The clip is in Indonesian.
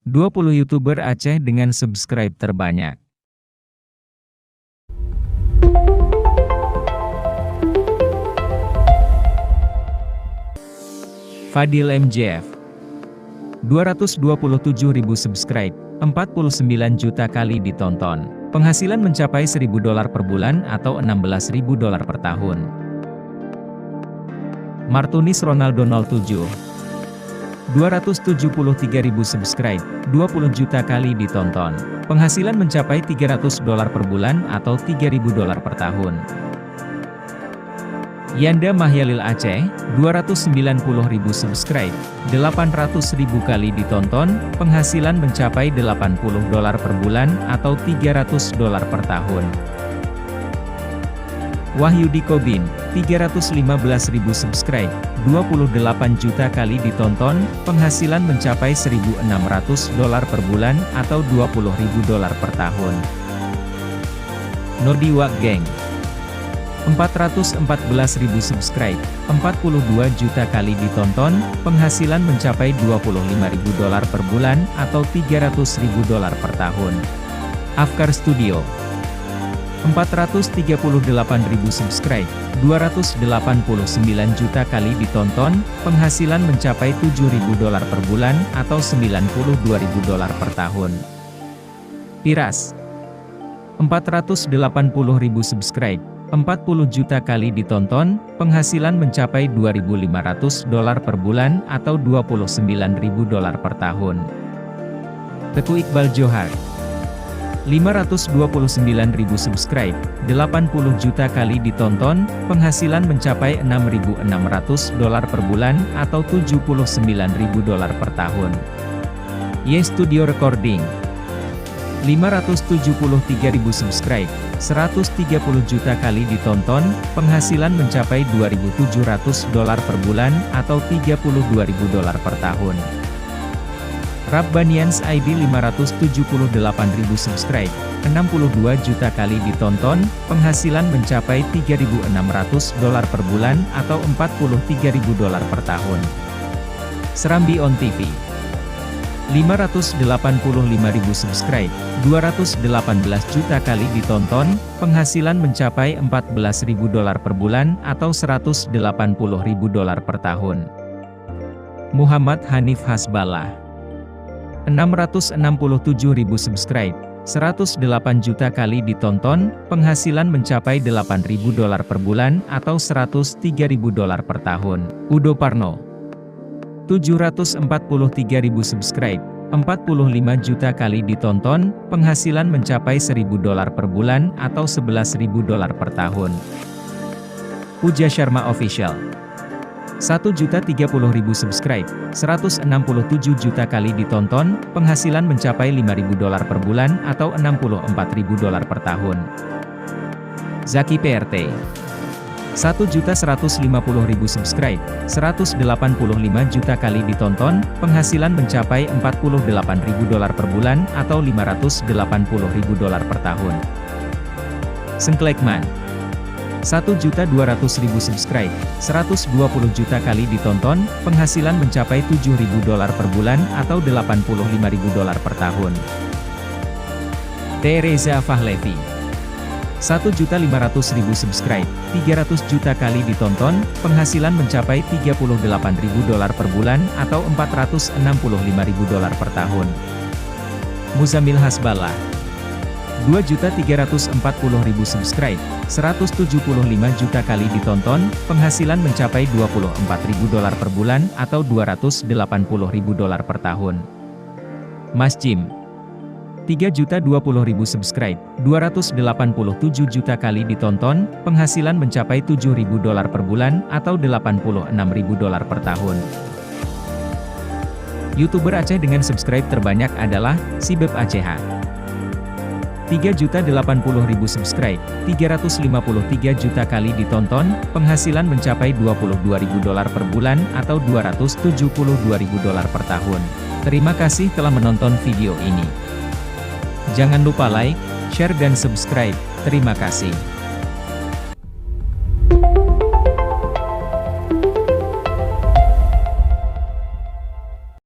20 YouTuber Aceh dengan subscribe terbanyak. Fadil MJF 227.000 subscribe, 49 juta kali ditonton. Penghasilan mencapai $1.000 per bulan atau $16.000 per tahun. Martunis Ronaldo 07 273.000 subscribe, 20 juta kali ditonton. Penghasilan mencapai $300 per bulan atau $3.000 per tahun. Yanda Mahyalil Aceh, 290.000 subscribe, 800.000 kali ditonton, penghasilan mencapai $80 per bulan atau $300 per tahun. Wahyudi Kobin, 315.000 subscribe, 28 juta kali ditonton, penghasilan mencapai $1.600 per bulan atau $20.000 per tahun. Nordiwa Gang 414.000 subscribe, 42 juta kali ditonton, penghasilan mencapai $25.000 per bulan atau $300.000 per tahun. Afkar Studio 438.000 subscribe, 289 juta kali ditonton, penghasilan mencapai $7.000 per bulan atau $92.000 per tahun. Piras 480.000 subscribe, 40 juta kali ditonton, penghasilan mencapai $2.500 per bulan atau $29.000 per tahun. Teguh Iqbal Johar 529.000 subscribe, 80 juta kali ditonton, penghasilan mencapai $6.600 per bulan atau $79.000 per tahun. Studio Recording 573.000 subscribe, 130 juta kali ditonton, penghasilan mencapai $2.700 per bulan atau $32.000 per tahun. Rabbanians ID 578.000 subscribe, 62 juta kali ditonton, penghasilan mencapai $3.600 per bulan atau $43.000 per tahun. Serambi On TV 585.000 subscribe, 218 juta kali ditonton, penghasilan mencapai $14.000 per bulan atau $180.000 per tahun. Muhammad Hanif Hasballah 667.000 subscribe, 108 juta kali ditonton, penghasilan mencapai $8.000 per bulan atau $103.000 per tahun. Udo Parno 743.000 subscribe, 45 juta kali ditonton, penghasilan mencapai $1.000 per bulan atau $11.000 per tahun. Puja Sharma Official 1.030.000 subscribe, 167 juta kali ditonton, penghasilan mencapai $5.000 per bulan atau $64.000 per tahun. Zaki PRT 1.150.000 subscribe, 185 juta kali ditonton, penghasilan mencapai $48.000 per bulan atau $580.000 per tahun. Sengklekman 1.200.000 subscribe, 120 juta kali ditonton, penghasilan mencapai $7.000 per bulan atau $85.000 per tahun. Tereza Fahlevi 1.500.000 subscribe, 300 juta kali ditonton, penghasilan mencapai $38.000 per bulan atau $465.000 per tahun. Muzammil Hasballah 2.340.000 subscribe, 175 juta kali ditonton, penghasilan mencapai $24.000 per bulan atau $280.000 per tahun. Mas Jim 3.020.000 subscribe, 287 juta kali ditonton, penghasilan mencapai $7.000 per bulan atau $86.000 per tahun. YouTuber Aceh dengan subscribe terbanyak adalah Sibeb ACH. 3.080.000 subscribe, 353 juta kali ditonton, penghasilan mencapai $22.000 per bulan atau $272.000 per tahun. Terima kasih telah menonton video ini. Jangan lupa like, share dan subscribe. Terima kasih.